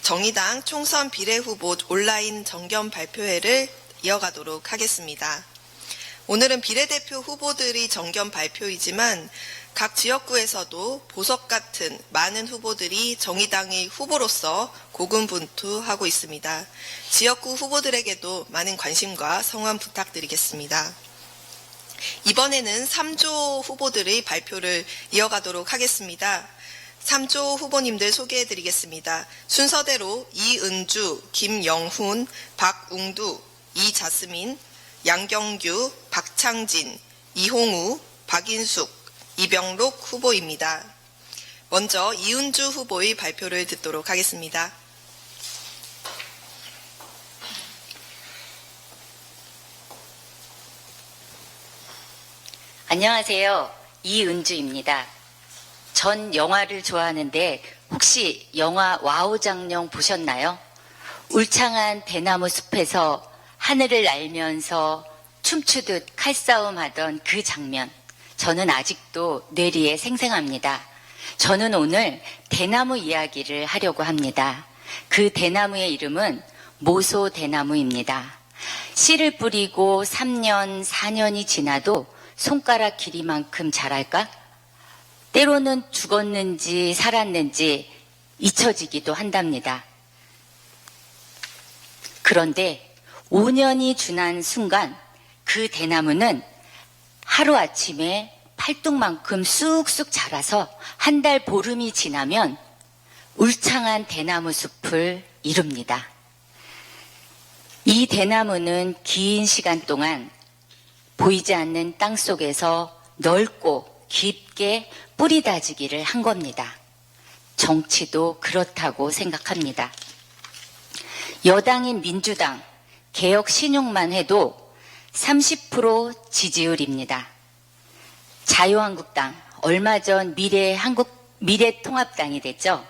정의당 총선 비례후보 온라인 정견 발표회를 이어가도록 하겠습니다. 오늘은 비례대표 후보들이 정견 발표이지만 각 지역구에서도 보석 같은 많은 후보들이 정의당의 후보로서 고군분투하고 있습니다. 지역구 후보들에게도 많은 관심과 성원 부탁드리겠습니다. 이번에는 3조 후보들의 발표를 이어가도록 하겠습니다. 3조 후보님들 소개해드리겠습니다. 순서대로 이은주, 김영훈, 박웅두, 이자스민, 양경규, 박창진, 이홍우, 박인숙, 이병록 후보입니다. 먼저 이은주 후보의 발표를 듣도록 하겠습니다. 안녕하세요. 이은주입니다. 전 영화를 좋아하는데 혹시 영화 와우장룡 보셨나요? 울창한 대나무 숲에서 하늘을 날면서 춤추듯 칼싸움하던 그 장면, 저는 아직도 뇌리에 생생합니다. 저는 오늘 대나무 이야기를 하려고 합니다. 그 대나무의 이름은 모소대나무입니다. 씨를 뿌리고 3년, 4년이 지나도 손가락 길이만큼 자랄까? 때로는 죽었는지 살았는지 잊혀지기도 한답니다. 그런데 5년이 지난 순간 그 대나무는 하루아침에 팔뚝만큼 쑥쑥 자라서 한 달 보름이 지나면 울창한 대나무 숲을 이룹니다. 이 대나무는 긴 시간 동안 보이지 않는 땅 속에서 넓고 깊게 뿌리 다지기를 한 겁니다. 정치도 그렇다고 생각합니다. 여당인 민주당, 개혁 신용만 해도 30% 지지율입니다. 자유한국당, 얼마 전 미래통합당이 됐죠.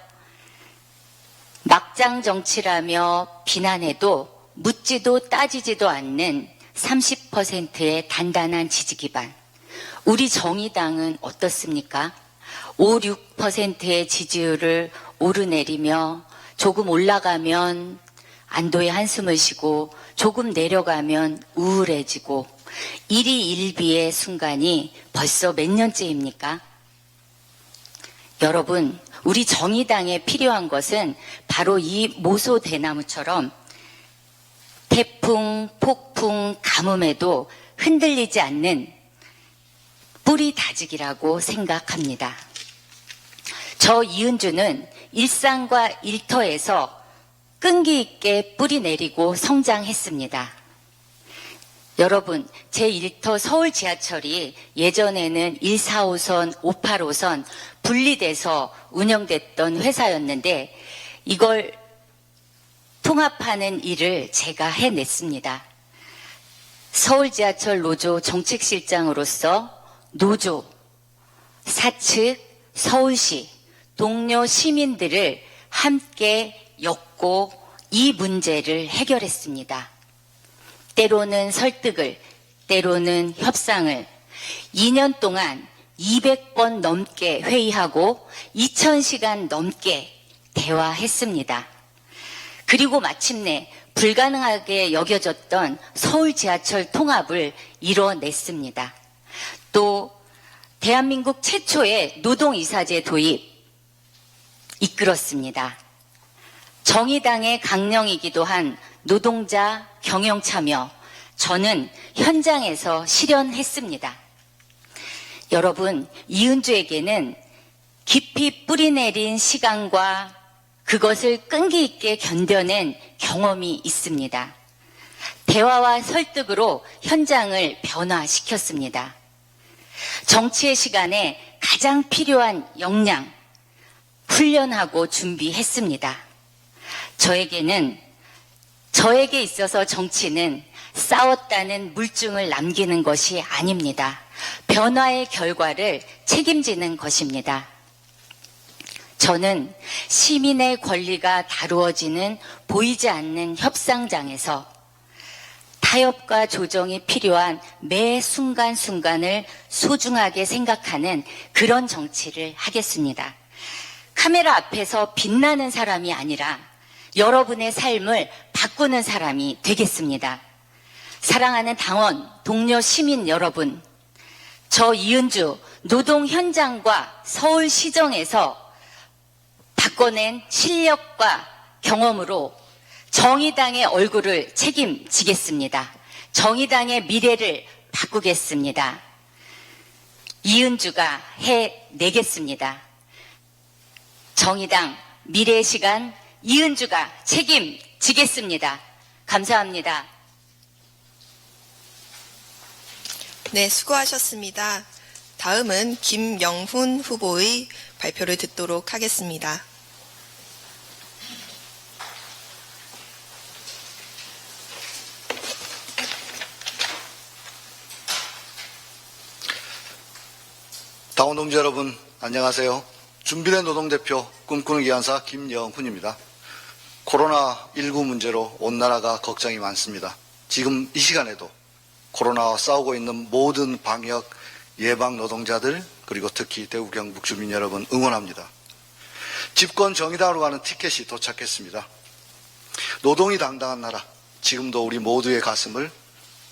막장 정치라며 비난해도 묻지도 따지지도 않는 30%의 단단한 지지 기반. 우리 정의당은 어떻습니까? 5, 6%의 지지율을 오르내리며 조금 올라가면 안도의 한숨을 쉬고 조금 내려가면 우울해지고 일희일비의 순간이 벌써 몇 년째입니까? 여러분, 우리 정의당에 필요한 것은 바로 이 모소대나무처럼 태풍, 폭풍, 가뭄에도 흔들리지 않는 뿌리 다지기라고 생각합니다. 저 이은주는 일상과 일터에서 끈기 있게 뿌리 내리고 성장했습니다. 여러분, 제1터 서울 지하철이 예전에는 1, 4호선, 5, 8호선 분리돼서 운영됐던 회사였는데 이걸 통합하는 일을 제가 해냈습니다. 서울 지하철 노조 정책실장으로서 노조, 사측, 서울시, 동료 시민들을 함께 엮고 이 문제를 해결했습니다. 때로는 설득을, 때로는 협상을 2년 동안 200번 넘게 회의하고 2000시간 넘게 대화했습니다. 그리고 마침내 불가능하게 여겨졌던 서울 지하철 통합을 이뤄냈습니다. 또 대한민국 최초의 노동이사제 도입 이끌었습니다. 정의당의 강령이기도 한 노동자 경영참여, 저는 현장에서 실현했습니다. 여러분, 이은주에게는 깊이 뿌리내린 시간과 그것을 끈기 있게 견뎌낸 경험이 있습니다. 대화와 설득으로 현장을 변화시켰습니다. 정치의 시간에 가장 필요한 역량, 훈련하고 준비했습니다. 저에게 있어서 정치는 싸웠다는 물증을 남기는 것이 아닙니다. 변화의 결과를 책임지는 것입니다. 저는 시민의 권리가 다루어지는 보이지 않는 협상장에서 타협과 조정이 필요한 매 순간순간을 소중하게 생각하는 그런 정치를 하겠습니다. 카메라 앞에서 빛나는 사람이 아니라 여러분의 삶을 바꾸는 사람이 되겠습니다. 사랑하는 당원, 동료 시민 여러분, 저 이은주 노동 현장과 서울시정에서 바꿔낸 실력과 경험으로 정의당의 얼굴을 책임지겠습니다. 정의당의 미래를 바꾸겠습니다. 이은주가 해내겠습니다. 정의당 미래의 시간 이은주가 책임지겠습니다. 감사합니다. 네, 수고하셨습니다. 다음은 김영훈 후보의 발표를 듣도록 하겠습니다. 당원 동지 여러분, 안녕하세요. 준비된 노동대표 꿈꾸는 기관사 김영훈입니다. 코로나19 문제로 온 나라가 걱정이 많습니다. 지금 이 시간에도 코로나와 싸우고 있는 모든 방역 예방 노동자들, 그리고 특히 대구 경북 주민 여러분 응원합니다. 집권 정의당으로 가는 티켓이 도착했습니다. 노동이 당당한 나라, 지금도 우리 모두의 가슴을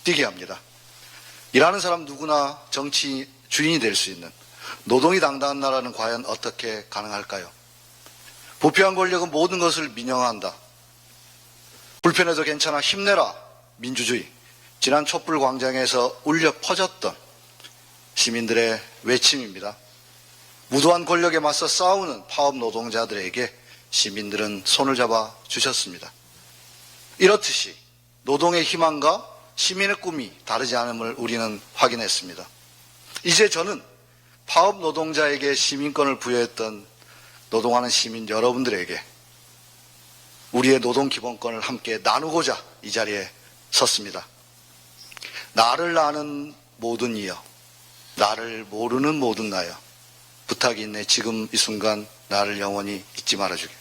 뛰게 합니다. 일하는 사람 누구나 정치 주인이 될 수 있는 노동이 당당한 나라는 과연 어떻게 가능할까요? 부패한 권력은 모든 것을 민영화한다. 불편해도 괜찮아 힘내라 민주주의. 지난 촛불 광장에서 울려 퍼졌던 시민들의 외침입니다. 무도한 권력에 맞서 싸우는 파업 노동자들에게 시민들은 손을 잡아 주셨습니다. 이렇듯이 노동의 희망과 시민의 꿈이 다르지 않음을 우리는 확인했습니다. 이제 저는 파업 노동자에게 시민권을 부여했던 노동하는 시민 여러분들에게 우리의 노동기본권을 함께 나누고자 이 자리에 섰습니다. 나를 아는 모든 이여, 나를 모르는 모든 나여, 부탁이 있네 지금 이 순간 나를 영원히 잊지 말아주게.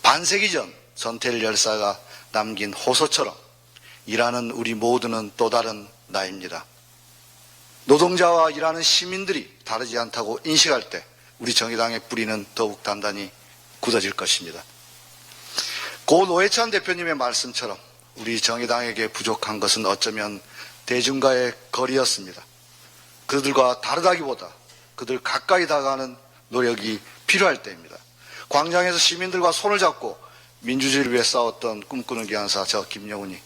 반세기 전 전태일 열사가 남긴 호소처럼 일하는 우리 모두는 또 다른 나입니다. 노동자와 일하는 시민들이 다르지 않다고 인식할 때 우리 정의당의 뿌리는 더욱 단단히 굳어질 것입니다. 고 노회찬 대표님의 말씀처럼 우리 정의당에게 부족한 것은 어쩌면 대중과의 거리였습니다. 그들과 다르다기보다 그들 가까이 다가가는 노력이 필요할 때입니다. 광장에서 시민들과 손을 잡고 민주주의를 위해 싸웠던 꿈꾸는 기관사 저 김영훈이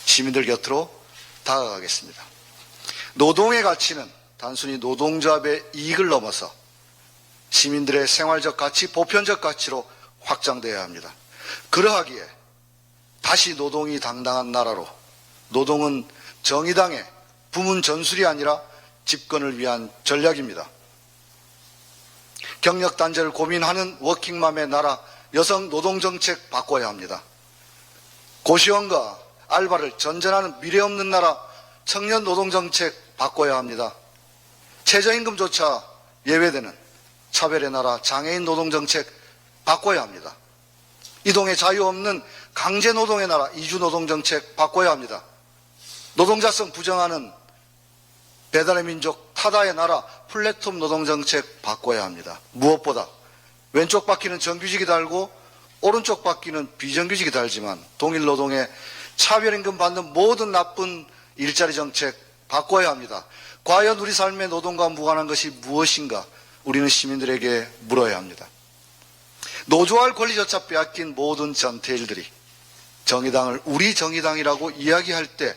시민들 곁으로 다가가겠습니다. 노동의 가치는 단순히 노동조합의 이익을 넘어서 시민들의 생활적 가치, 보편적 가치로 확장되어야 합니다. 그러하기에 다시 노동이 당당한 나라로, 노동은 정의당의 부문 전술이 아니라 집권을 위한 전략입니다. 경력 단절을 고민하는 워킹맘의 나라, 여성 노동정책 바꿔야 합니다. 고시원과 알바를 전전하는 미래 없는 나라, 청년 노동정책 바꿔야 합니다. 최저임금조차 예외되는 차별의 나라, 장애인 노동정책 바꿔야 합니다. 이동의 자유 없는 강제노동의 나라, 이주노동정책 바꿔야 합니다. 노동자성 부정하는 배달의 민족 타다의 나라, 플랫폼 노동정책 바꿔야 합니다. 무엇보다 왼쪽 바퀴는 정규직이 달고 오른쪽 바퀴는 비정규직이 달지만 동일 노동에 차별임금 받는 모든 나쁜 일자리 정책 바꿔야 합니다. 과연 우리 삶의 노동과 무관한 것이 무엇인가 우리는 시민들에게 물어야 합니다. 노조할 권리조차 빼앗긴 모든 전태일들이 정의당을 우리 정의당이라고 이야기할 때,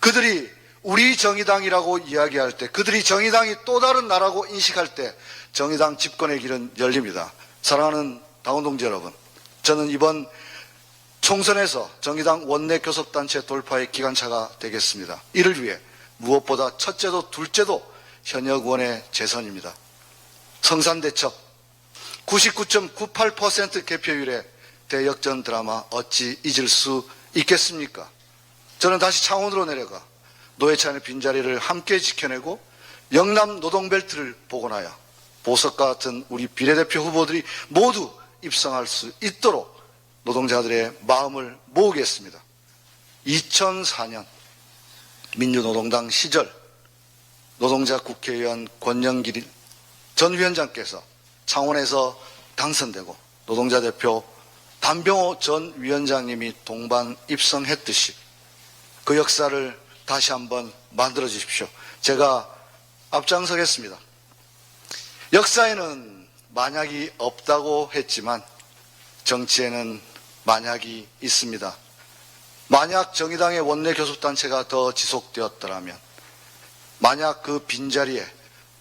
그들이 우리 정의당이라고 이야기할 때, 그들이 정의당이 또 다른 나라고 인식할 때 정의당 집권의 길은 열립니다. 사랑하는 당원 동지 여러분, 저는 이번 총선에서 정의당 원내 교섭단체 돌파의 기관차가 되겠습니다. 이를 위해 무엇보다 첫째도 둘째도 현역 의원의 재선입니다. 성산대첩 99.98% 개표율의 대역전 드라마 어찌 잊을 수 있겠습니까? 저는 다시 창원으로 내려가 노회찬의 빈자리를 함께 지켜내고 영남 노동벨트를 복원하여 보석과 같은 우리 비례대표 후보들이 모두 입성할 수 있도록 노동자들의 마음을 모으겠습니다. 2004년 민주노동당 시절 노동자 국회의원 권영길 전 위원장께서 창원에서 당선되고 노동자 대표 단병호 전 위원장님이 동반 입성했듯이 그 역사를 다시 한번 만들어 주십시오. 제가 앞장서겠습니다. 역사에는 만약이 없다고 했지만 정치에는 만약이 있습니다. 만약 정의당의 원내 교섭단체가 더 지속되었더라면, 만약 그 빈자리에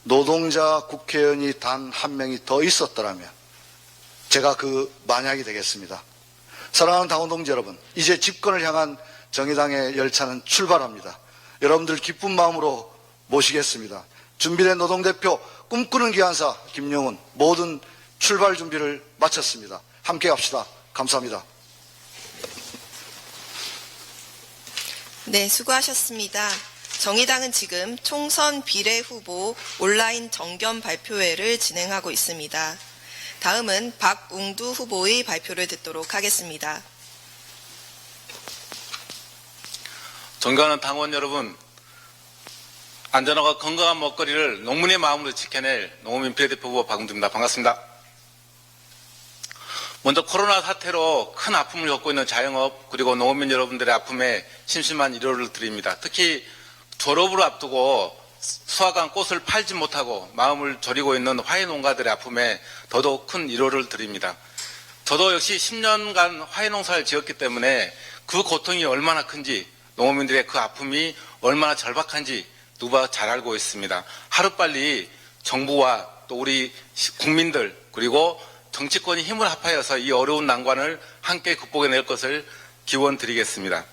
노동자 국회의원이 단 한 명이 더 있었더라면 제가 그 만약이 되겠습니다. 사랑하는 당원 동지 여러분, 이제 집권을 향한 정의당의 열차는 출발합니다. 여러분들 기쁜 마음으로 모시겠습니다. 준비된 노동대표 꿈꾸는 기한사 김영훈, 모든 출발 준비를 마쳤습니다. 함께 갑시다. 감사합니다. 네, 수고하셨습니다. 정의당은 지금 총선 비례 후보 온라인 정견 발표회를 진행하고 있습니다. 다음은 박웅두 후보의 발표를 듣도록 하겠습니다. 존경하는 당원 여러분, 안전하고 건강한 먹거리를 농민의 마음으로 지켜낼 농어민 비례대표 후보 박웅두입니다. 반갑습니다. 먼저 코로나 사태로 큰 아픔을 겪고 있는 자영업 그리고 농어민 여러분들의 아픔에 심심한 위로를 드립니다. 특히 졸업을 앞두고 수확한 꽃을 팔지 못하고 마음을 졸이고 있는 화훼 농가들의 아픔에 더더욱 큰 위로를 드립니다. 저도 역시 10년간 화훼 농사를 지었기 때문에 그 고통이 얼마나 큰지, 농어민들의 그 아픔이 얼마나 절박한지 누가 잘 알고 있습니다. 하루빨리 정부와 또 우리 국민들 그리고 정치권이 힘을 합하여서 이 어려운 난관을 함께 극복해낼 것을 기원드리겠습니다.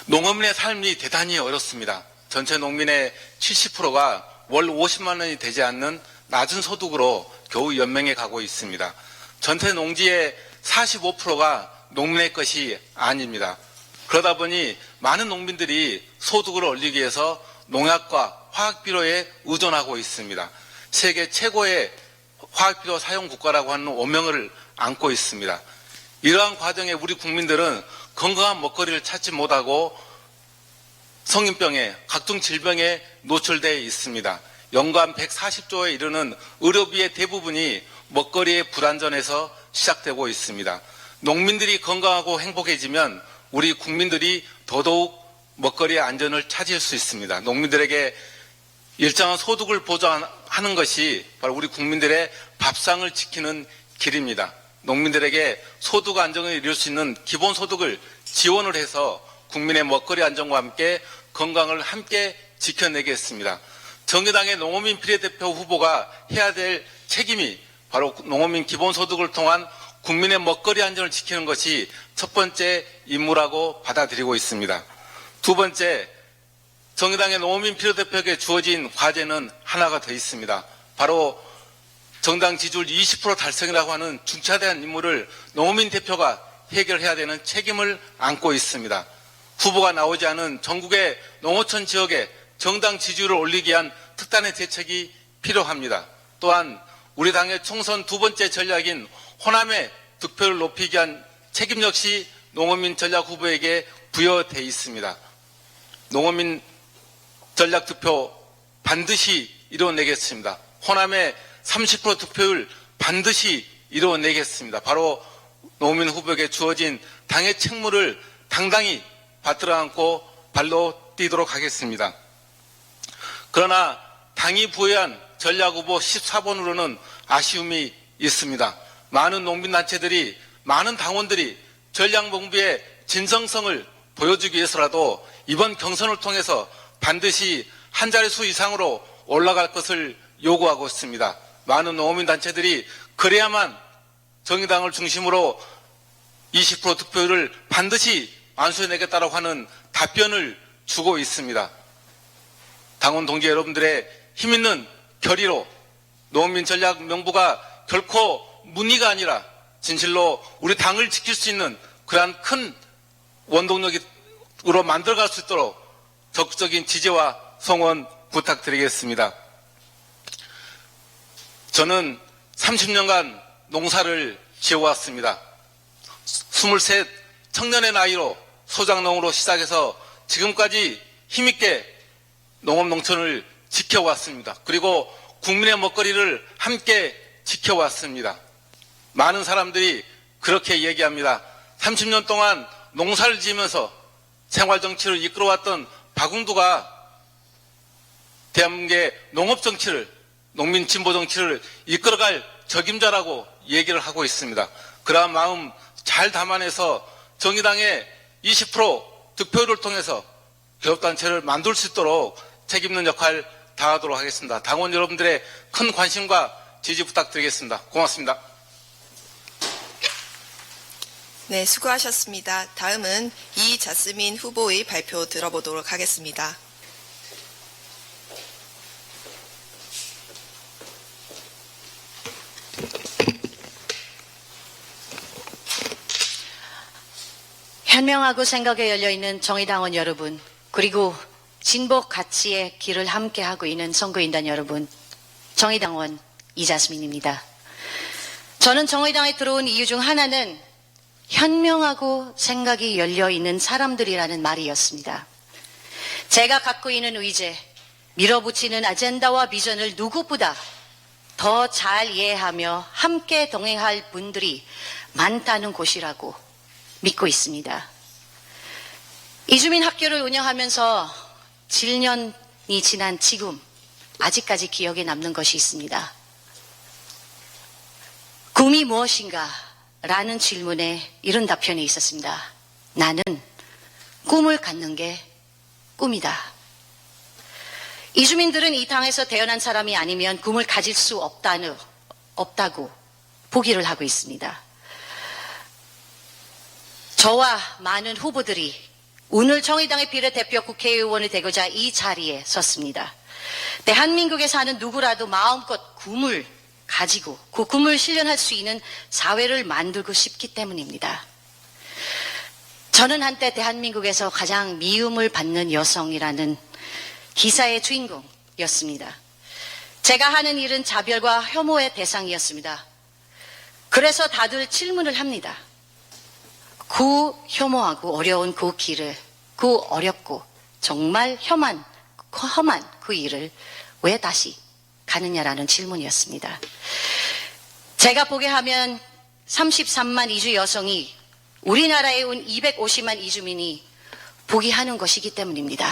농어민의 삶이 대단히 어렵습니다. 전체 농민의 70%가 월 50만 원이 되지 않는 낮은 소득으로 겨우 연명해 가고 있습니다. 전체 농지의 45%가 농민의 것이 아닙니다. 그러다 보니 많은 농민들이 소득을 올리기 위해서 농약과 화학비료에 의존하고 있습니다. 세계 최고의 화학비료 사용 국가라고 하는 오명을 안고 있습니다. 이러한 과정에 우리 국민들은 건강한 먹거리를 찾지 못하고 성인병에 각종 질병에 노출되어 있습니다. 연간 140조에 이르는 의료비의 대부분이 먹거리의 불안전에서 시작되고 있습니다. 농민들이 건강하고 행복해지면 우리 국민들이 더더욱 먹거리의 안전을 찾을 수 있습니다. 농민들에게 일정한 소득을 보장하는 것이 바로 우리 국민들의 밥상을 지키는 길입니다. 농민들에게 소득 안정을 이룰 수 있는 기본소득을 지원을 해서 국민의 먹거리 안정과 함께 건강을 함께 지켜내겠습니다. 정의당의 농어민 비례대표 후보가 해야 될 책임이 바로 농어민 기본소득을 통한 국민의 먹거리 안전을 지키는 것이 첫 번째 임무라고 받아들이고 있습니다. 두 번째, 정의당의 농어민 비례대표에게 주어진 과제는 하나가 더 있습니다. 바로 정당 지지율 20% 달성이라고 하는 중차대한 임무를 농어민 대표가 해결해야 되는 책임을 안고 있습니다. 후보가 나오지 않은 전국의 농어촌 지역에 정당 지지율을 올리기 위한 특단의 대책이 필요합니다. 또한 우리 당의 총선 두 번째 전략인 호남의 득표를 높이기 위한 책임 역시 농어민 전략 후보에게 부여되어 있습니다. 농어민 전략 득표 반드시 이뤄내겠습니다. 호남의 30% 득표율 반드시 이뤄내겠습니다. 바로 농어민 후보에게 주어진 당의 책무를 당당히 받들어 안고 발로 뛰도록 하겠습니다. 그러나 당이 부여한 전략 후보 14번으로는 아쉬움이 있습니다. 많은 농민단체들이, 많은 당원들이 전략 공부의 진정성을 보여주기 위해서라도 이번 경선을 통해서 반드시 한 자릿수 이상으로 올라갈 것을 요구하고 있습니다. 많은 농어민단체들이 그래야만 정의당을 중심으로 20% 득표율을 반드시 완수해내겠다고 하는 답변을 주고 있습니다. 당원 동지 여러분들의 힘있는 결의로 농민 전략 명부가 결코 문의가 아니라 진실로 우리 당을 지킬 수 있는 그러한 큰 원동력으로 만들어갈 수 있도록 적극적인 지지와 성원 부탁드리겠습니다. 저는 30년간 농사를 지어왔습니다. 23 청년의 나이로 소작농으로 시작해서 지금까지 힘있게 농업 농촌을 지켜왔습니다. 그리고 국민의 먹거리를 함께 지켜왔습니다. 많은 사람들이 그렇게 얘기합니다. 30년 동안 농사를 지으면서 생활정치를 이끌어왔던 박웅두가 대한민국의 농업정치를, 농민진보정치를 이끌어갈 적임자라고 얘기를 하고 있습니다. 그러한 마음 잘 담아내서 정의당의 20% 득표율을 통해서 교섭단체를 만들 수 있도록 책임있는 역할 다하도록 하겠습니다. 당원 여러분들의 큰 관심과 지지 부탁드리겠습니다. 고맙습니다. 네, 수고하셨습니다. 다음은 이자스민 후보의 발표 들어보도록 하겠습니다. 현명하고 생각에 열려있는 정의당원 여러분, 그리고 진보 가치의 길을 함께하고 있는 선거인단 여러분, 정의당원 이자스민입니다. 저는 정의당에 들어온 이유 중 하나는 현명하고 생각이 열려있는 사람들이라는 말이었습니다. 제가 갖고 있는 의제, 밀어붙이는 아젠다와 비전을 누구보다 더 잘 이해하며 함께 동행할 분들이 많다는 곳이라고 믿고 있습니다. 이주민 학교를 운영하면서 7년이 지난 지금 아직까지 기억에 남는 것이 있습니다. 꿈이 무엇인가? 라는 질문에 이런 답변이 있었습니다. 나는 꿈을 갖는 게 꿈이다. 이주민들은 이 땅에서 태어난 사람이 아니면 꿈을 가질 수 없다고 포기를 하고 있습니다. 저와 많은 후보들이 오늘 정의당의 비례대표 국회의원이 되고자 이 자리에 섰습니다. 대한민국에 사는 누구라도 마음껏 꿈을 가지고 그 꿈을 실현할 수 있는 사회를 만들고 싶기 때문입니다. 저는 한때 대한민국에서 가장 미움을 받는 여성이라는 기사의 주인공이었습니다. 제가 하는 일은 자별과 혐오의 대상이었습니다. 그래서 다들 질문을 합니다. 그 혐오하고 어려운 그 길을, 그 어렵고 정말 험한 그 일을 왜 다시 가느냐라는 질문이었습니다. 제가 보게 하면 33만 이주 여성이 우리나라에 온 250만 이주민이 포기하는 것이기 때문입니다.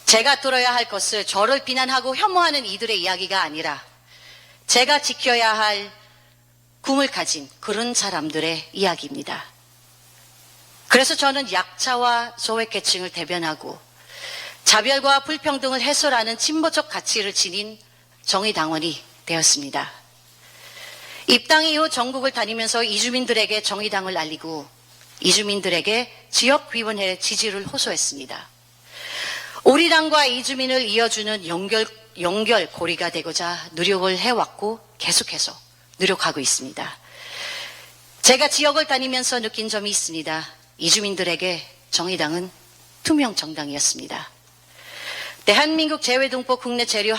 제가 들어야 할 것을 저를 비난하고 혐오하는 이들의 이야기가 아니라 제가 지켜야 할 꿈을 가진 그런 사람들의 이야기입니다. 그래서 저는 약자와 소외계층을 대변하고 자별과 불평등을 해소하는 진보적 가치를 지닌 정의당원이 되었습니다. 입당 이후 전국을 다니면서 이주민들에게 정의당을 알리고 이주민들에게 지역위원회 지지를 호소했습니다. 우리 당과 이주민을 이어주는 연결고리가 되고자 노력을 해왔고 계속해서 노력하고 있습니다. 제가 지역을 다니면서 느낀 점이 있습니다. 이주민들에게 정의당은 투명 정당이었습니다. 대한민국 재외동포 국내 재료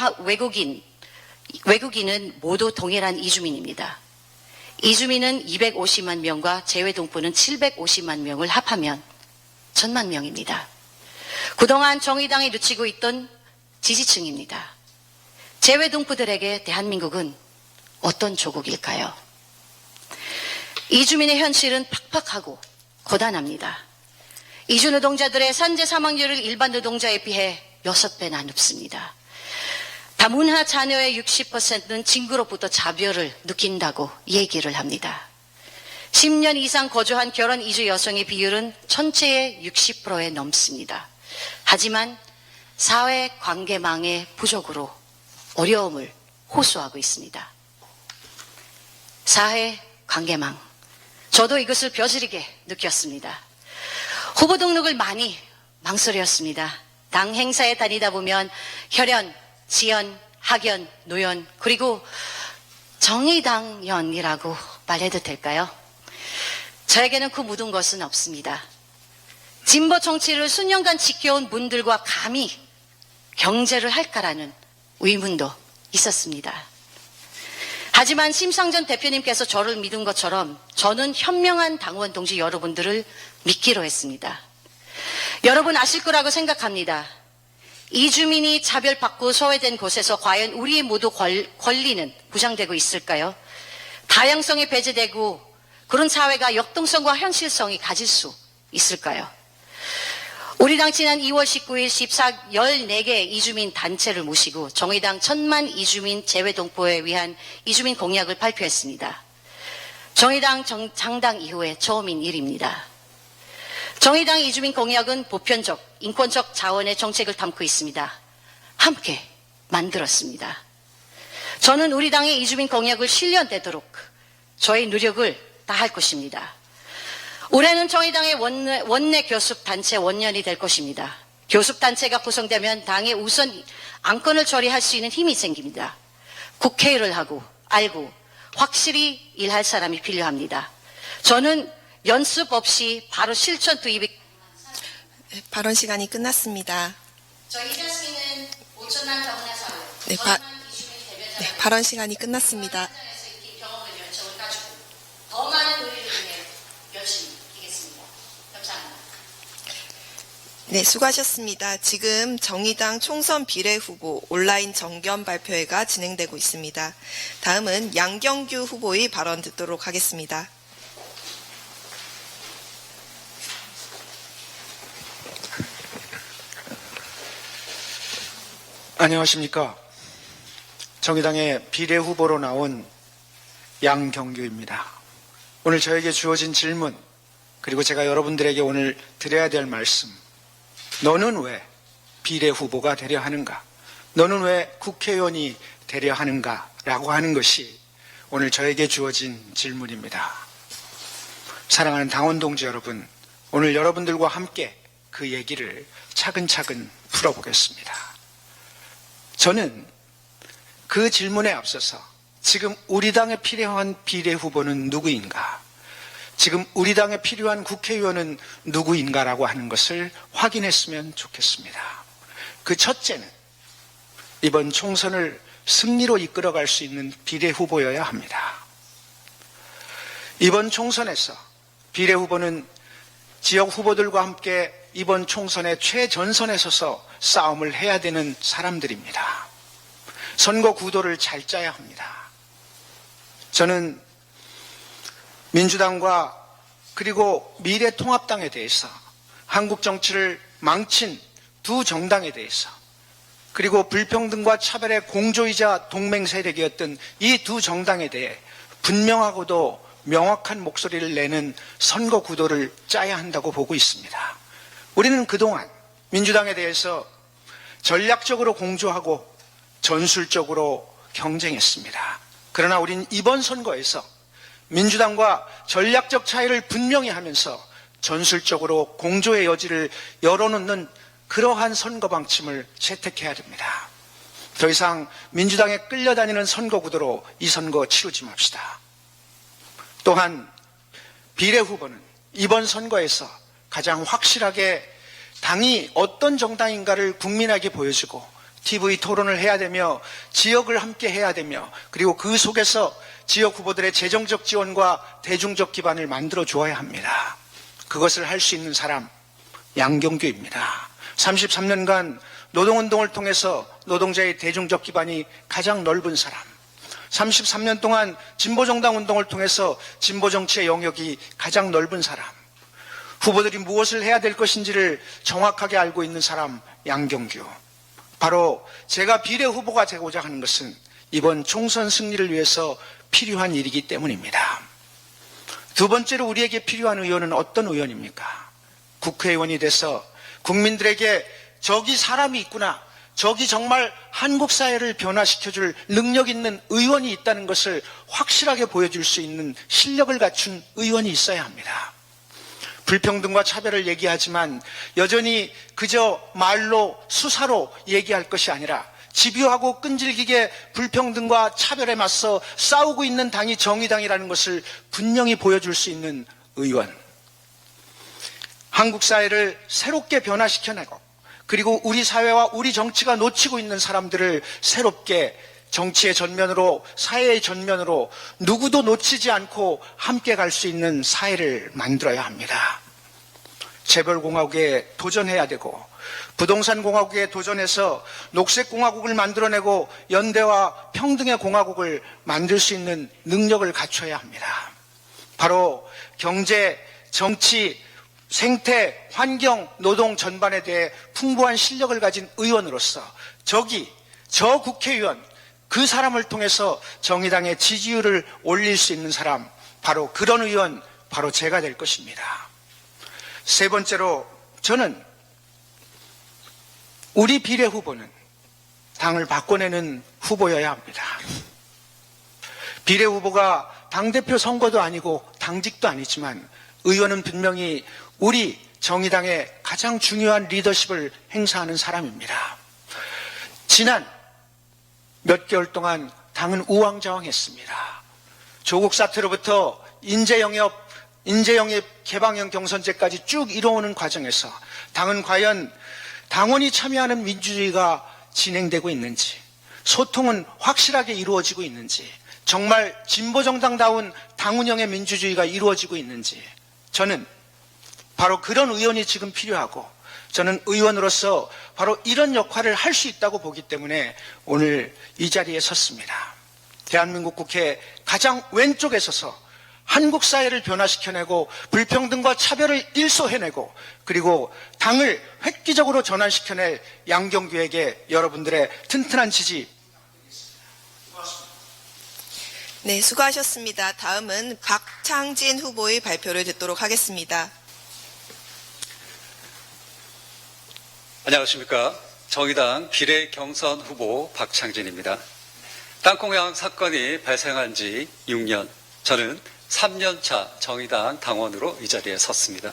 외국인은 모두 동일한 이주민입니다. 이주민은 250만 명과 재외동포는 750만 명을 합하면 1000만 명입니다. 그동안 정의당이 놓치고 있던 지지층입니다. 재외동포들에게 대한민국은 어떤 조국일까요? 이주민의 현실은 팍팍하고 고단합니다. 이주 노동자들의 산재 사망률을 일반 노동자에 비해 6배나 높습니다. 다문화 자녀의 60%는 친구로부터 자별을 느낀다고 얘기를 합니다. 10년 이상 거주한 결혼 이주 여성의 비율은 전체의 60%에 넘습니다. 하지만 사회 관계망의 부족으로 어려움을 호소하고 있습니다. 사회 관계망. 저도 이것을 벼슬이게 느꼈습니다. 후보 등록을 많이 망설였습니다. 당 행사에 다니다 보면 혈연, 지연, 학연, 노연, 그리고 정의당연이라고 말해도 될까요? 저에게는 그 모든 것은 없습니다. 진보 정치를 수년간 지켜온 분들과 감히 경제를 할까라는 의문도 있었습니다. 하지만 심상정 대표님께서 저를 믿은 것처럼 저는 현명한 당원 동지 여러분들을 믿기로 했습니다. 여러분 아실 거라고 생각합니다. 이주민이 차별받고 소외된 곳에서 과연 우리의 모두 권리는 보장되고 있을까요? 다양성이 배제되고 그런 사회가 역동성과 현실성이 가질 수 있을까요? 우리 당 지난 2월 19일 14개 이주민 단체를 모시고 정의당 1000만 이주민 재외동포에 위한 이주민 공약을 발표했습니다. 정의당 장당 이후에 처음인 일입니다. 정의당 이주민 공약은 보편적, 인권적 자원의 정책을 담고 있습니다. 함께 만들었습니다. 저는 우리 당의 이주민 공약을 실현되도록 저의 노력을 다할 것입니다. 올해는 정의당의 원내 교섭단체 원년이 될 것입니다. 교섭단체가 구성되면 당의 우선 안건을 처리할 수 있는 힘이 생깁니다. 국회의를 하고 알고 확실히 일할 사람이 필요합니다. 저는 연습 없이 바로 실천 투입이 발언 시간이 끝났습니다. 저희 자신은 5천만 더구나 사회, 네, 네, 발언 시간이 끝났습니다. 경험을 열정을 가지고 더 많은 우리를 위해 열심히 하겠습니다. 감사합니다. 네, 수고하셨습니다. 지금 정의당 총선 비례 후보 온라인 정견 발표회가 진행되고 있습니다. 다음은 양경규 후보의 발언 듣도록 하겠습니다. 안녕하십니까. 정의당의 비례 후보로 나온 양경규입니다. 오늘 저에게 주어진 질문, 그리고 제가 여러분들에게 오늘 드려야 될 말씀, 너는 왜 비례 후보가 되려 하는가? 너는 왜 국회의원이 되려 하는가? 라고 하는 것이 오늘 저에게 주어진 질문입니다. 사랑하는 당원 동지 여러분, 오늘 여러분들과 함께 그 얘기를 차근차근 풀어보겠습니다. 저는 그 질문에 앞서서 지금 우리 당에 필요한 비례 후보는 누구인가? 지금 우리 당에 필요한 국회의원은 누구인가라고 하는 것을 확인했으면 좋겠습니다. 그 첫째는 이번 총선을 승리로 이끌어갈 수 있는 비례 후보여야 합니다. 이번 총선에서 비례 후보는 지역 후보들과 함께 이번 총선의 최전선에 서서 싸움을 해야 되는 사람들입니다. 선거 구도를 잘 짜야 합니다. 저는 민주당과 그리고 미래통합당에 대해서 한국 정치를 망친 두 정당에 대해서 그리고 불평등과 차별의 공조이자 동맹 세력이었던 이 두 정당에 대해 분명하고도 명확한 목소리를 내는 선거 구도를 짜야 한다고 보고 있습니다. 우리는 그동안 민주당에 대해서 전략적으로 공조하고 전술적으로 경쟁했습니다. 그러나 우린 이번 선거에서 민주당과 전략적 차이를 분명히 하면서 전술적으로 공조의 여지를 열어놓는 그러한 선거 방침을 채택해야 됩니다. 더 이상 민주당에 끌려다니는 선거 구도로 이 선거 치르지 맙시다. 또한 비례 후보는 이번 선거에서 가장 확실하게 당이 어떤 정당인가를 국민에게 보여주고 TV 토론을 해야 되며 지역을 함께 해야 되며 그리고 그 속에서 지역 후보들의 재정적 지원과 대중적 기반을 만들어 주어야 합니다. 그것을 할 수 있는 사람 양경규입니다. 33년간 노동운동을 통해서 노동자의 대중적 기반이 가장 넓은 사람, 33년 동안 진보정당 운동을 통해서 진보정치의 영역이 가장 넓은 사람, 후보들이 무엇을 해야 될 것인지를 정확하게 알고 있는 사람 양경규. 바로 제가 비례 후보가 되고자 하는 것은 이번 총선 승리를 위해서 필요한 일이기 때문입니다. 두 번째로 우리에게 필요한 의원은 어떤 의원입니까? 국회의원이 돼서 국민들에게 저기 사람이 있구나, 저기 정말 한국 사회를 변화시켜줄 능력 있는 의원이 있다는 것을 확실하게 보여줄 수 있는 실력을 갖춘 의원이 있어야 합니다. 불평등과 차별을 얘기하지만 여전히 그저 말로 수사로 얘기할 것이 아니라 집요하고 끈질기게 불평등과 차별에 맞서 싸우고 있는 당이 정의당이라는 것을 분명히 보여줄 수 있는 의원. 한국 사회를 새롭게 변화시켜내고 그리고 우리 사회와 우리 정치가 놓치고 있는 사람들을 새롭게 정치의 전면으로 사회의 전면으로 누구도 놓치지 않고 함께 갈 수 있는 사회를 만들어야 합니다. 재벌공화국에 도전해야 되고 부동산 공화국에 도전해서 녹색공화국을 만들어내고 연대와 평등의 공화국을 만들 수 있는 능력을 갖춰야 합니다. 바로 경제, 정치, 생태, 환경, 노동 전반에 대해 풍부한 실력을 가진 의원으로서 저 국회의원, 그 사람을 통해서 정의당의 지지율을 올릴 수 있는 사람, 바로 그런 의원, 바로 제가 될 것입니다. 세 번째로 저는 우리 비례 후보는 당을 바꿔내는 후보여야 합니다. 비례 후보가 당대표 선거도 아니고 당직도 아니지만 의원은 분명히 우리 정의당의 가장 중요한 리더십을 행사하는 사람입니다. 지난 몇 개월 동안 당은 우왕좌왕했습니다. 조국 사태로부터 인재영입 개방형 경선제까지 쭉 이뤄오는 과정에서 당은 과연 당원이 참여하는 민주주의가 진행되고 있는지, 소통은 확실하게 이루어지고 있는지, 정말 진보정당다운 당 운영의 민주주의가 이루어지고 있는지, 저는 바로 그런 의원이 지금 필요하고, 저는 의원으로서 바로 이런 역할을 할 수 있다고 보기 때문에 오늘 이 자리에 섰습니다. 대한민국 국회 가장 왼쪽에 서서 한국 사회를 변화시켜내고 불평등과 차별을 일소해내고 그리고 당을 획기적으로 전환시켜낼 양경규에게 여러분들의 튼튼한 지지. 네, 수고하셨습니다. 다음은 박창진 후보의 발표를 듣도록 하겠습니다. 안녕하십니까. 정의당 비례 경선 후보 박창진입니다. 땅콩양 사건이 발생한 지 6년, 저는 3년차 정의당 당원으로 이 자리에 섰습니다.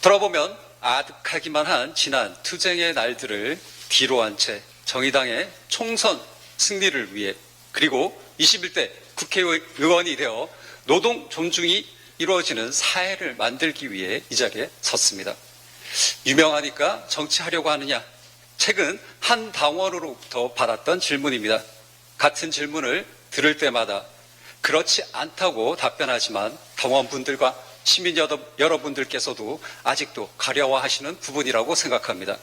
돌아보면 아득하기만 한 지난 투쟁의 날들을 뒤로한 채 정의당의 총선 승리를 위해 그리고 21대 국회의원이 되어 노동 존중이 이루어지는 사회를 만들기 위해 이 자리에 섰습니다. 유명하니까 정치하려고 하느냐? 최근 한 당원으로부터 받았던 질문입니다. 같은 질문을 들을 때마다 그렇지 않다고 답변하지만 당원분들과 시민 여러분들께서도 아직도 가려워하시는 부분이라고 생각합니다.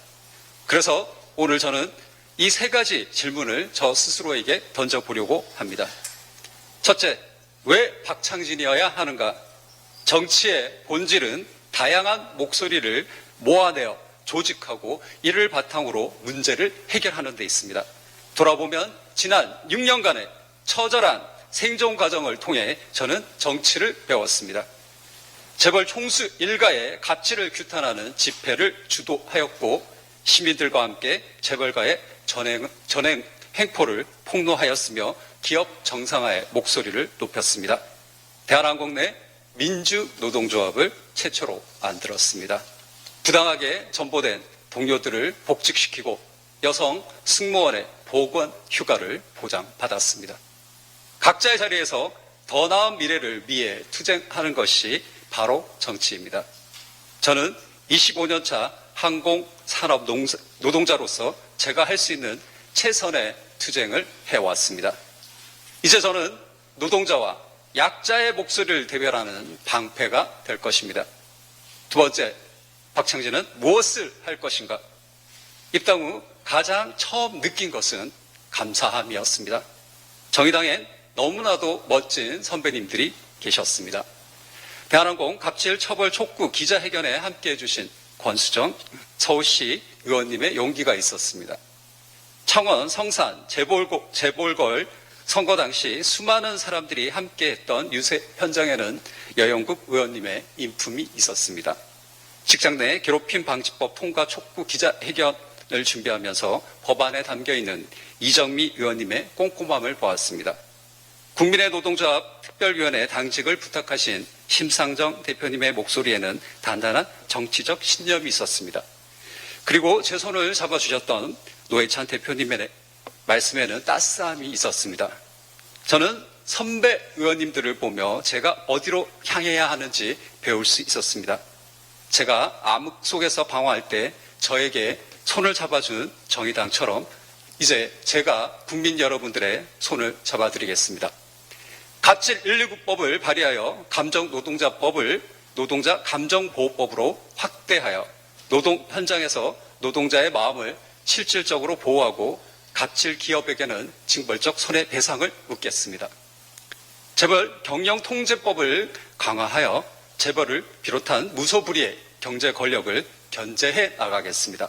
그래서 오늘 저는 이 세 가지 질문을 저 스스로에게 던져보려고 합니다. 첫째, 왜 박창진이어야 하는가? 정치의 본질은 다양한 목소리를 모아내어 조직하고 이를 바탕으로 문제를 해결하는 데 있습니다. 돌아보면 지난 6년간의 처절한 생존 과정을 통해 저는 정치를 배웠습니다. 재벌 총수 일가의 가치를 규탄하는 집회를 주도하였고 시민들과 함께 재벌가의 전행 횡포를 폭로하였으며 기업 정상화의 목소리를 높였습니다. 대한항공 내 민주노동조합을 최초로 만들었습니다. 부당하게 전보된 동료들을 복직시키고 여성 승무원의 보건 휴가를 보장받았습니다. 각자의 자리에서 더 나은 미래를 위해 투쟁하는 것이 바로 정치입니다. 저는 25년차 항공산업 노동자로서 제가 할 수 있는 최선의 투쟁을 해왔습니다. 이제 저는 노동자와 약자의 목소리를 대변하는 방패가 될 것입니다. 두 번째, 박창진은 무엇을 할 것인가? 입당 후 가장 처음 느낀 것은 감사함이었습니다. 정의당엔 너무나도 멋진 선배님들이 계셨습니다. 대한항공 갑질 처벌 촉구 기자회견에 함께해 주신 권수정 서울시 의원님의 용기가 있었습니다. 창원 성산 재볼걸 선거 당시 수많은 사람들이 함께했던 유세 현장에는 여영국 의원님의 인품이 있었습니다. 직장 내 괴롭힘 방지법 통과 촉구 기자회견을 준비하면서 법안에 담겨있는 이정미 의원님의 꼼꼼함을 보았습니다. 국민의 노동조합 특별위원회 당직을 부탁하신 심상정 대표님의 목소리에는 단단한 정치적 신념이 있었습니다. 그리고 제 손을 잡아주셨던 노회찬 대표님의 말씀에는 따스함이 있었습니다. 저는 선배 의원님들을 보며 제가 어디로 향해야 하는지 배울 수 있었습니다. 제가 암흑 속에서 방황할 때 저에게 손을 잡아준 정의당처럼 이제 제가 국민 여러분들의 손을 잡아드리겠습니다. 갑질 119법을 발의하여 감정노동자법을 노동자 감정보호법으로 확대하여 노동 현장에서 노동자의 마음을 실질적으로 보호하고 갑질 기업에게는 징벌적 손해배상을 묻겠습니다. 재벌 경영통제법을 강화하여 재벌을 비롯한 무소불위의 경제 권력을 견제해 나가겠습니다.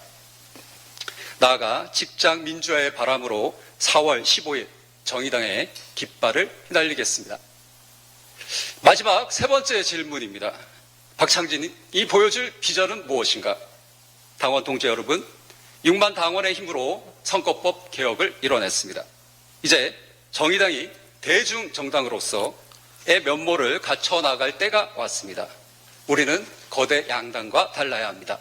나아가 직장 민주화의 바람으로 4월 15일 정의당의 깃발을 휘날리겠습니다. 마지막 세 번째 질문입니다. 박창진이 보여줄 비전은 무엇인가? 당원 동지 여러분, 6만 당원의 힘으로 선거법 개혁을 이뤄냈습니다. 이제 정의당이 대중정당으로서의 면모를 갖춰나갈 때가 왔습니다. 우리는 거대 양당과 달라야 합니다.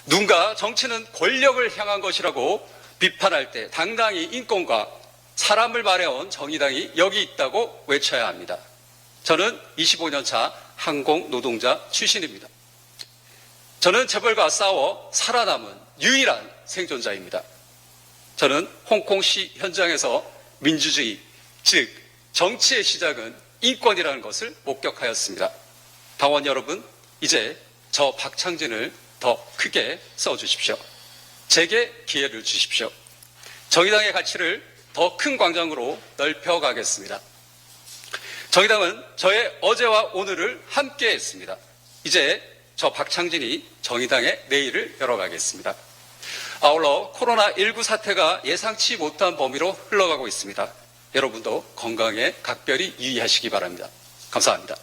누군가 정치는 권력을 향한 것이라고 비판할 때 당당히 인권과 사람을 말해온 정의당이 여기 있다고 외쳐야 합니다. 저는 25년 차 항공노동자 출신입니다. 저는 재벌과 싸워 살아남은 유일한 생존자입니다. 저는 홍콩시 현장에서 민주주의, 즉 정치의 시작은 인권이라는 것을 목격하였습니다. 당원 여러분, 이제 저 박창진을 더 크게 써주십시오. 제게 기회를 주십시오. 정의당의 가치를 더 큰 광장으로 넓혀가겠습니다. 정의당은 저의 어제와 오늘을 함께 했습니다. 이제 저 박창진이 정의당의 내일을 열어가겠습니다. 아울러 코로나19 사태가 예상치 못한 범위로 흘러가고 있습니다. 여러분도 건강에 각별히 유의하시기 바랍니다. 감사합니다.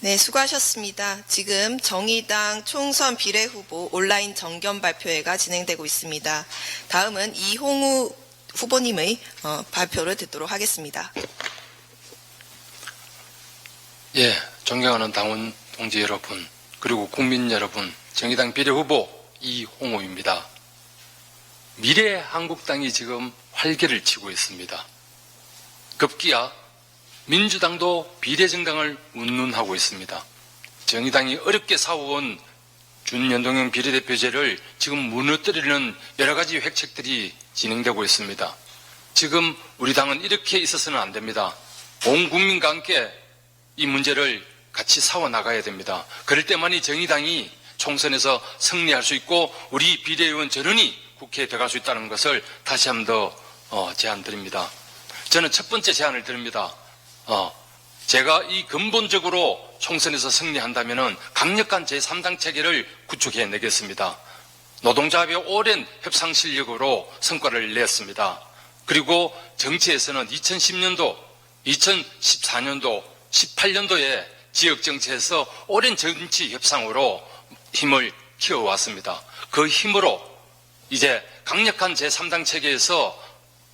네, 수고하셨습니다. 지금 정의당 총선 비례후보 온라인 정견 발표회가 진행되고 있습니다. 다음은 이홍우 후보님의 발표를 듣도록 하겠습니다. 예, 존경하는 당원 동지 여러분, 그리고 국민 여러분, 정의당 비례후보 이홍우입니다. 미래한국당이 지금 활개를 치고 있습니다. 급기야 민주당도 비례정당을 운운하고 있습니다. 정의당이 어렵게 싸워온 준연동형 비례대표제를 지금 무너뜨리는 여러 가지 획책들이 진행되고 있습니다. 지금 우리 당은 이렇게 있어서는 안 됩니다. 온 국민과 함께 이 문제를 같이 싸워나가야 됩니다. 그럴 때만이 정의당이 총선에서 승리할 수 있고 우리 비례의원 전원이 국회에 들어갈 수 있다는 것을 다시 한 번 더 제안드립니다. 저는 첫 번째 제안을 드립니다. 제가 이 근본적으로 총선에서 승리한다면 강력한 제3당 체계를 구축해내겠습니다. 노동자합의 오랜 협상 실력으로 성과를 냈습니다. 그리고 정치에서는 2010년도, 2014년도, 18년도에 지역정치에서 오랜 정치 협상으로 힘을 키워왔습니다. 그 힘으로 이제 강력한 제3당 체계에서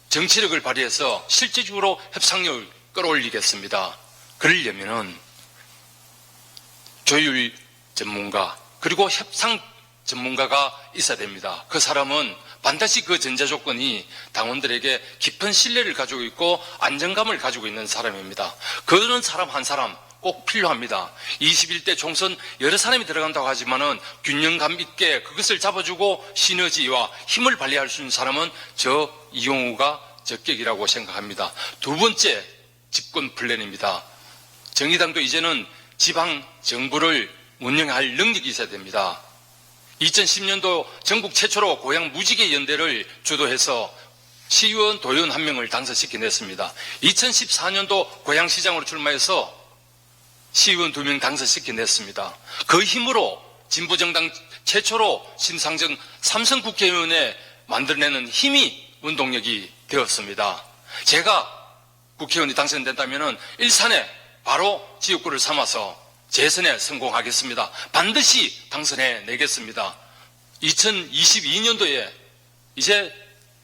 정치력을 발휘해서 실질적으로 협상력을 끌어올리겠습니다. 그러려면은 조율 전문가 그리고 협상 전문가가 있어야 됩니다. 그 사람은 반드시 그 전제 조건이 당원들에게 깊은 신뢰를 가지고 있고 안정감을 가지고 있는 사람입니다. 그런 사람 한 사람 꼭 필요합니다. 21대 총선 여러 사람이 들어간다고 하지만은 균형감 있게 그것을 잡아주고 시너지와 힘을 발휘할 수 있는 사람은 저 이용우가 적격이라고 생각합니다. 두 번째 집권 플랜입니다. 정의당도 이제는 지방 정부를 운영할 능력이 있어야 됩니다. 2010년도 전국 최초로 고향 무지개 연대를 주도해서 시의원, 도의원 한 명을 당선시켜냈습니다. 2014년도 고향시장으로 출마해서 시의원 2명 당선시켜냈습니다. 그 힘으로 진보정당 최초로 심상정 삼선 국회의원에 만들어내는 힘이 운동력이 되었습니다. 제가 국회의원이 당선된다면 일산에 바로 지역구를 삼아서 재선에 성공하겠습니다. 반드시 당선해 내겠습니다. 2022년도에 이제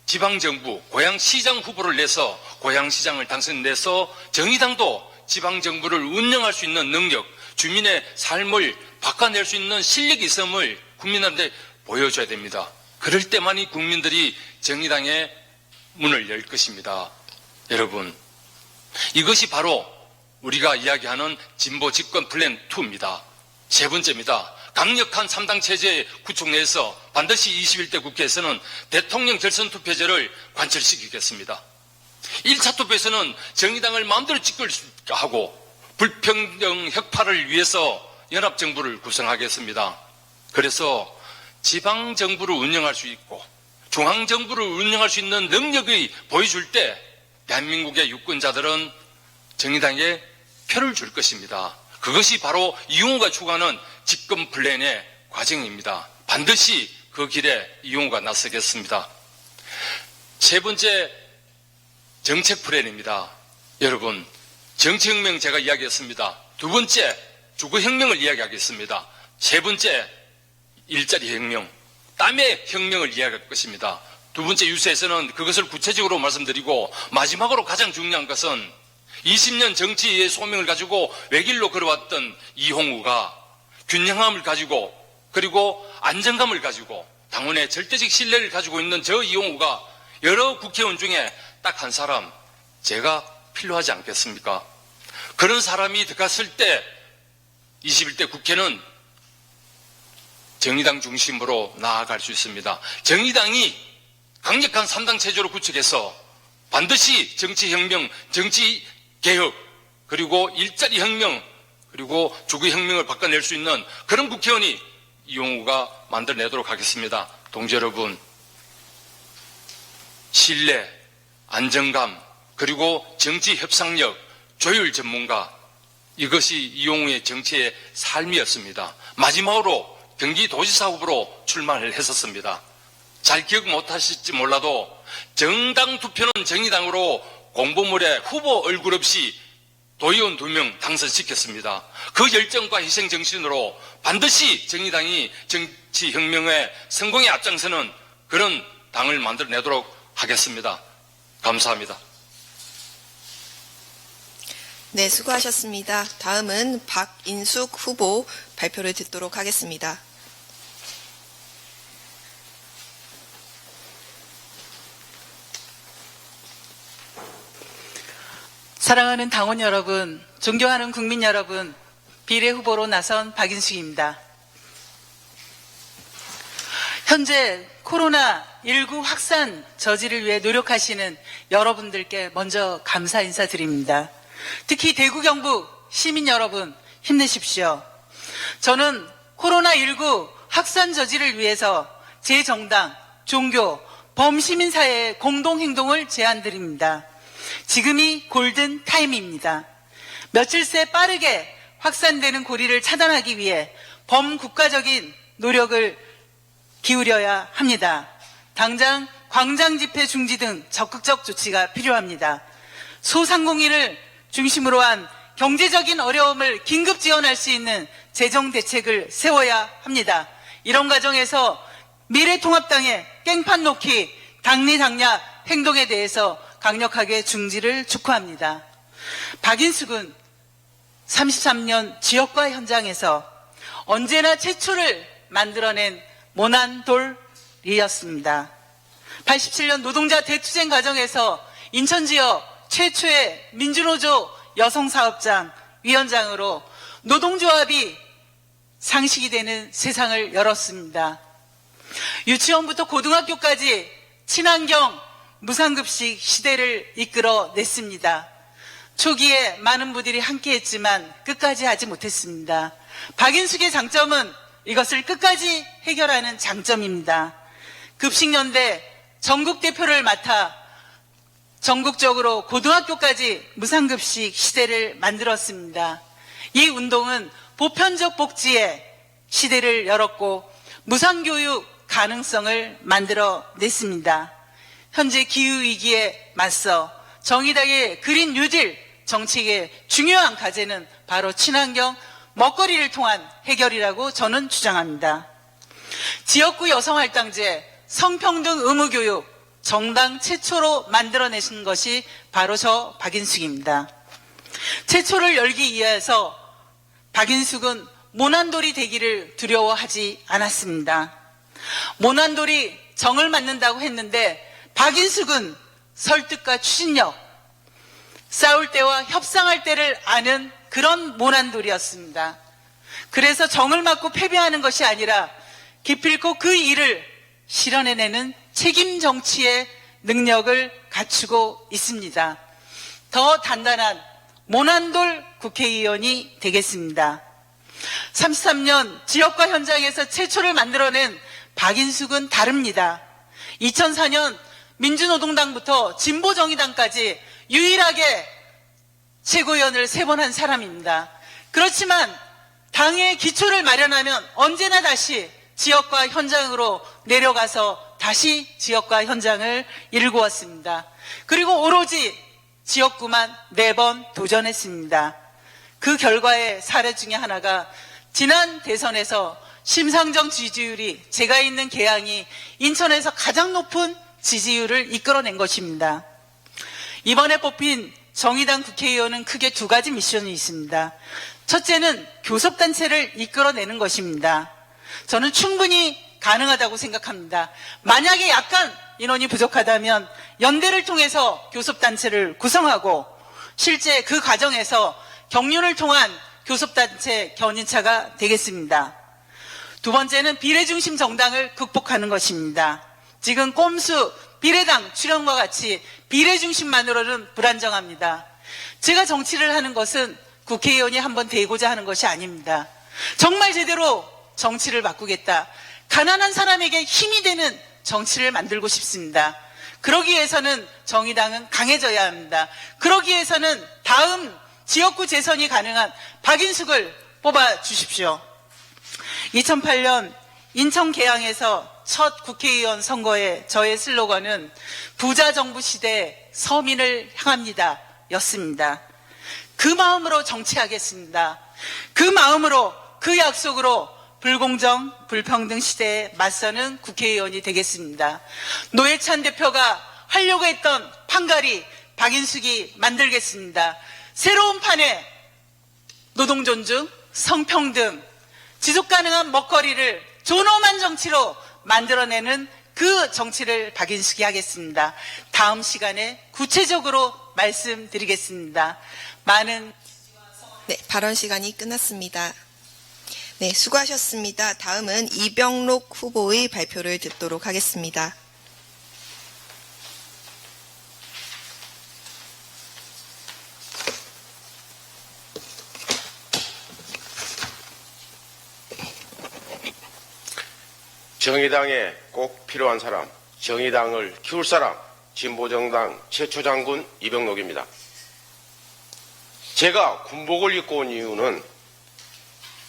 지방정부, 고향시장 후보를 내서 고향시장을 당선내서 정의당도 지방정부를 운영할 수 있는 능력, 주민의 삶을 바꿔낼 수 있는 실력이 있음을 국민한테 보여줘야 됩니다. 그럴 때만이 국민들이 정의당의 문을 열 것입니다. 여러분, 이것이 바로 우리가 이야기하는 진보 집권 플랜 2입니다. 세 번째입니다. 강력한 3당 체제 구축 내에서 반드시 21대 국회에서는 대통령 결선 투표제를 관철시키겠습니다. 1차 투표에서는 정의당을 마음대로 집권하고 불평등 혁파를 위해서 연합정부를 구성하겠습니다. 그래서 지방정부를 운영할 수 있고 중앙정부를 운영할 수 있는 능력이 보여줄 때 대한민국의 유권자들은 정의당에 표를 줄 것입니다. 그것이 바로 이용우가 추구하는 집권 플랜의 과정입니다. 반드시 그 길에 이용우가 나서겠습니다. 세 번째 정책 플랜입니다. 여러분, 정치혁명 제가 이야기했습니다. 두 번째 주거혁명을 이야기하겠습니다. 세 번째 일자리 혁명, 땀의 혁명을 이야기할 것입니다. 두 번째 유세에서는 그것을 구체적으로 말씀드리고, 마지막으로 가장 중요한 것은 20년 정치의 소명을 가지고 외길로 걸어왔던 이홍우가 균형함을 가지고, 그리고 안정감을 가지고, 당원의 절대적 신뢰를 가지고 있는 저 이홍우가 여러 국회의원 중에 딱 한 사람, 제가 필요하지 않겠습니까? 그런 사람이 들어갔을 때 21대 국회는 정의당 중심으로 나아갈 수 있습니다. 정의당이 강력한 3당 체제로 구축해서 반드시 정치혁명, 정치개혁, 그리고 일자리혁명, 그리고 주거혁명을 바꿔낼 수 있는 그런 국회의원이 이용우가 만들어내도록 하겠습니다. 동지 여러분, 신뢰, 안정감, 그리고 정치협상력, 조율 전문가, 이것이 이용우의 정치의 삶이었습니다. 마지막으로 경기도지사 후보로 출마를 했었습니다. 잘 기억 못하실지 몰라도 정당 투표는 정의당으로 공보물에 후보 얼굴 없이 도의원 2명 당선시켰습니다. 그 열정과 희생 정신으로 반드시 정의당이 정치혁명의 성공에 앞장서는 그런 당을 만들어내도록 하겠습니다. 감사합니다. 네, 수고하셨습니다. 다음은 박인숙 후보 발표를 듣도록 하겠습니다. 사랑하는 당원 여러분, 존경하는 국민 여러분, 비례 후보로 나선 박인숙입니다. 현재 코로나19 확산 저지를 위해 노력하시는 여러분들께 먼저 감사 인사드립니다. 특히 대구 경북 시민 여러분 힘내십시오. 저는 코로나19 확산 저지를 위해서 제 정당, 종교, 범시민사회의 공동행동을 제안드립니다. 지금이 골든 타임입니다. 며칠 새 빠르게 확산되는 고리를 차단하기 위해 범국가적인 노력을 기울여야 합니다. 당장 광장 집회 중지 등 적극적 조치가 필요합니다. 소상공인을 중심으로 한 경제적인 어려움을 긴급 지원할 수 있는 재정 대책을 세워야 합니다. 이런 과정에서 미래통합당의 깽판 놓기, 당리당략 행동에 대해서 강력하게 중지를 촉구합니다. 박인숙은 33년 지역과 현장에서 언제나 최초를 만들어낸 모난돌이었습니다. 87년 노동자 대투쟁 과정에서 인천 지역 최초의 민주노조 여성사업장 위원장으로 노동조합이 상식이 되는 세상을 열었습니다. 유치원부터 고등학교까지 친환경 무상급식 시대를 이끌어냈습니다. 초기에 많은 분들이 함께했지만 끝까지 하지 못했습니다. 박인숙의 장점은 이것을 끝까지 해결하는 장점입니다. 급식연대 전국 대표를 맡아 전국적으로 고등학교까지 무상급식 시대를 만들었습니다. 이 운동은 보편적 복지의 시대를 열었고 무상교육 가능성을 만들어냈습니다. 현재 기후위기에 맞서 정의당의 그린 뉴딜 정책의 중요한 과제는 바로 친환경 먹거리를 통한 해결이라고 저는 주장합니다. 지역구 여성할당제, 성평등 의무교육, 정당 최초로 만들어내신 것이 바로 저 박인숙입니다. 최초를 열기 위해서 박인숙은 모난돌이 되기를 두려워하지 않았습니다. 모난돌이 정을 맞는다고 했는데 박인숙은 설득과 추진력, 싸울 때와 협상할 때를 아는 그런 모난돌이었습니다. 그래서 정을 맞고 패배하는 것이 아니라 기필코 그 일을 실현해내는 책임 정치의 능력을 갖추고 있습니다. 더 단단한 모난돌 국회의원이 되겠습니다. 33년 지역과 현장에서 최초를 만들어낸 박인숙은 다릅니다. 2004년 민주노동당부터 진보정의당까지 유일하게 최고위원을 3번 한 사람입니다. 그렇지만 당의 기초를 마련하면 언제나 다시 지역과 현장으로 내려가서 다시 지역과 현장을 일구었습니다. 그리고 오로지 지역구만 4번 도전했습니다. 그 결과의 사례 중에 하나가 지난 대선에서 심상정 지지율이 제가 있는 계양이 인천에서 가장 높은 지지율을 이끌어낸 것입니다. 이번에 뽑힌 정의당 국회의원은 크게 2가지 미션이 있습니다. 첫째는 교섭단체를 이끌어내는 것입니다. 저는 충분히 가능하다고 생각합니다. 만약에 약간 인원이 부족하다면 연대를 통해서 교섭단체를 구성하고 실제 그 과정에서 경륜을 통한 교섭단체 견인차가 되겠습니다. 2번째는 비례중심 정당을 극복하는 것입니다. 지금 꼼수 비례당 출현과 같이 비례중심만으로는 불안정합니다. 제가 정치를 하는 것은 국회의원이 한번 되고자 하는 것이 아닙니다. 정말 제대로 정치를 바꾸겠다. 가난한 사람에게 힘이 되는 정치를 만들고 싶습니다. 그러기 위해서는 정의당은 강해져야 합니다. 그러기 위해서는 다음 지역구 재선이 가능한 박인숙을 뽑아 주십시오. 2008년 인천 계양에서 첫 국회의원 선거에 저의 슬로건은 부자 정부 시대 서민을 향합니다 였습니다. 그 마음으로 정치하겠습니다. 그 마음으로 그 약속으로 불공정, 불평등 시대에 맞서는 국회의원이 되겠습니다. 노회찬 대표가 하려고 했던 판가리 박인숙이 만들겠습니다. 새로운 판에 노동존중, 성평등, 지속가능한 먹거리를 존엄한 정치로 만들어내는 그 정치를 박인숙이 하겠습니다. 다음 시간에 구체적으로 말씀드리겠습니다. 네, 발언 시간이 끝났습니다. 네, 수고하셨습니다. 다음은 이병록 후보의 발표를 듣도록 하겠습니다. 정의당에 꼭 필요한 사람, 정의당을 키울 사람, 진보정당 최초 장군 이병록입니다. 제가 군복을 입고 온 이유는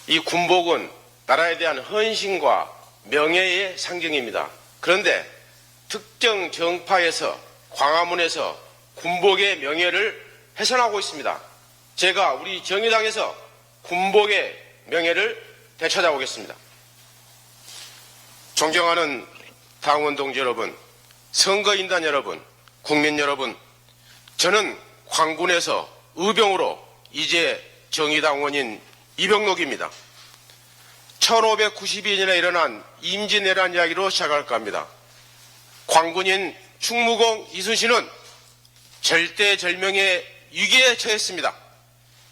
이 군복은 나라에 대한 헌신과 명예의 상징입니다. 그런데 특정 정파에서 광화문에서 군복의 명예를 훼손하고 있습니다. 제가 우리 정의당에서 군복의 명예를 되찾아오겠습니다. 존경하는 당원 동지 여러분, 선거인단 여러분, 국민 여러분, 저는 광군에서 의병으로 이제 정의당원인 이병록입니다. 1592년에 일어난 임진왜란 이야기로 시작할까 합니다. 광군인 충무공 이순신은 절대절명의 위기에 처했습니다.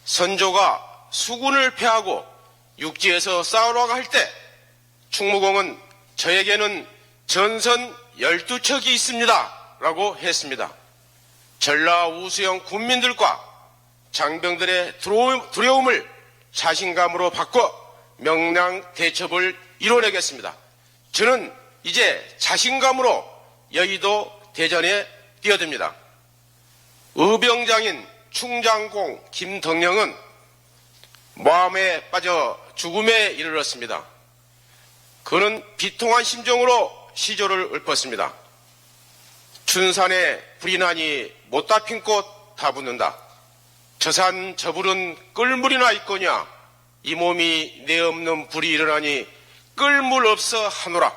선조가 수군을 패하고 육지에서 싸우러 갈 때 충무공은 저에게는 전선 12척이 있습니다 라고 했습니다. 전라 우수영 군민들과 장병들의 두려움을 자신감으로 바꿔 명량 대첩을 이뤄내겠습니다. 저는 이제 자신감으로 여의도 대전에 뛰어듭니다. 의병장인 충장공 김덕령은 모함에 빠져 죽음에 이르렀습니다. 그는 비통한 심정으로 시조를 읊었습니다. 춘산에 불이 나니 못다 핀 꽃 다 붙는다. 저산 저불은 끓물이나 있거냐. 이 몸이 내 없는 불이 일어나니 끓물 없어 하노라.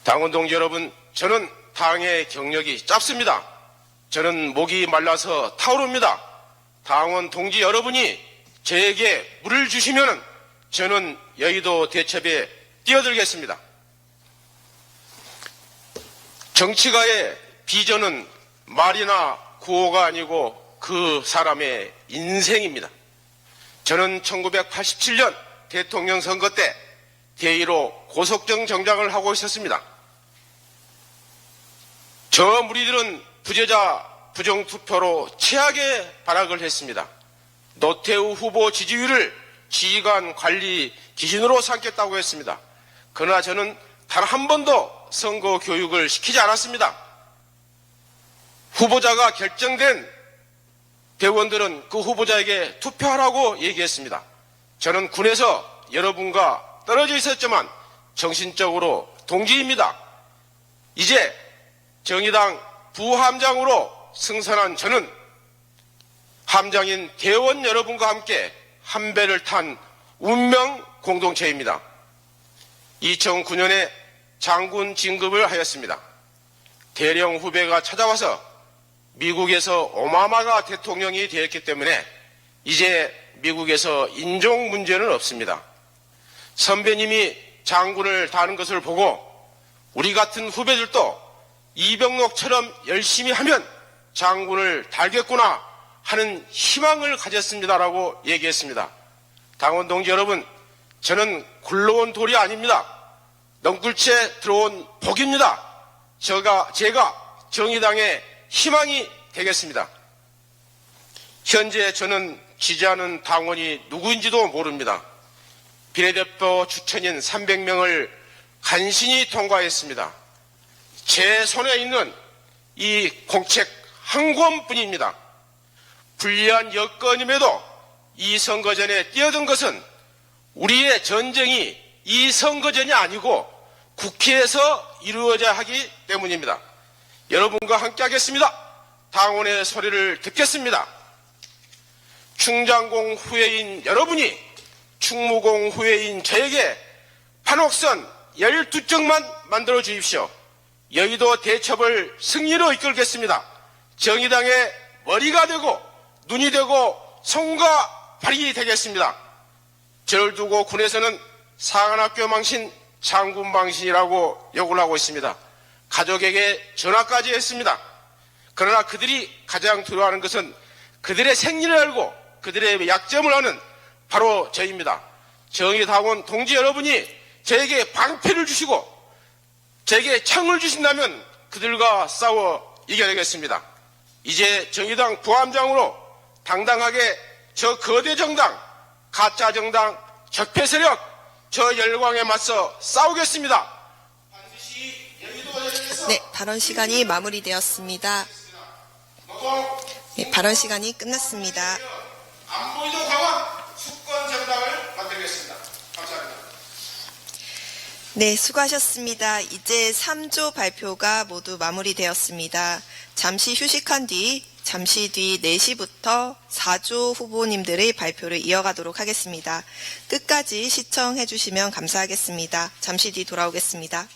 당원 동지 여러분, 저는 당의 경력이 짧습니다. 저는 목이 말라서 타오릅니다. 당원 동지 여러분이 저에게 물을 주시면 저는 여의도 대첩에 뛰어들겠습니다. 정치가의 비전은 말이나 구호가 아니고 그 사람의 인생입니다. 저는 1987년 대통령 선거 때 대1호 고석정 정장을 하고 있었습니다. 저 무리들은 부재자 부정투표로 최악의 발악을 했습니다. 노태우 후보 지지율을 지휘관 관리 기준으로 삼겠다고 했습니다. 그러나 저는 단 한 번도 선거 교육을 시키지 않았습니다. 후보자가 결정된 대원들은 그 후보자에게 투표하라고 얘기했습니다. 저는 군에서 여러분과 떨어져 있었지만 정신적으로 동지입니다. 이제 정의당 부함장으로 승선한 저는 함장인 대원 여러분과 함께 한 배를 탄 운명 공동체입니다. 2009년에 장군 진급을 하였습니다. 대령 후배가 찾아와서 미국에서 오바마가 대통령이 되었기 때문에 이제 미국에서 인종 문제는 없습니다. 선배님이 장군을 다는 것을 보고 우리 같은 후배들도 이병록처럼 열심히 하면 장군을 달겠구나 하는 희망을 가졌습니다라고 얘기했습니다. 당원 동지 여러분, 저는 굴러온 돌이 아닙니다. 넝굴째 들어온 복입니다. 제가 정의당의 희망이 되겠습니다. 현재 저는 지지하는 당원이 누구인지도 모릅니다. 비례대표 추천인 300명을 간신히 통과했습니다. 제 손에 있는 이 공책 한 권뿐입니다. 불리한 여건임에도 이 선거전에 뛰어든 것은 우리의 전쟁이 이 선거전이 아니고 국회에서 이루어져야 하기 때문입니다. 여러분과 함께 하겠습니다. 당원의 소리를 듣겠습니다. 충장공 후예인 여러분이 충무공 후예인 저에게 판옥선 12쪽만 만들어 주십시오. 여의도 대첩을 승리로 이끌겠습니다. 정의당의 머리가 되고 눈이 되고 손과 발이 되겠습니다. 저를 두고 군에서는 사관학교 망신, 장군 망신이라고 욕을 하고 있습니다. 가족에게 전화까지 했습니다. 그러나 그들이 가장 두려워하는 것은 그들의 생리를 알고 그들의 약점을 아는 바로 저입니다. 정의당원 동지 여러분이 저에게 방패를 주시고 저에게 창을 주신다면 그들과 싸워 이겨내겠습니다. 이제 정의당 부함장으로 당당하게 저 거대 정당, 가짜 정당, 적폐 세력, 저 열광에 맞서 싸우겠습니다. 반드시 여의도에서 네, 발언 시간이 마무리되었습니다. 네, 발언 시간이 끝났습니다. 안보이도 강한 수권 정당을 만들겠습니다. 감사합니다. 네, 수고하셨습니다. 이제 3조 발표가 모두 마무리되었습니다. 잠시 휴식한 뒤 잠시 뒤 4시부터 4조 후보님들의 발표를 이어가도록 하겠습니다. 끝까지 시청해 주시면 감사하겠습니다. 잠시 뒤 돌아오겠습니다.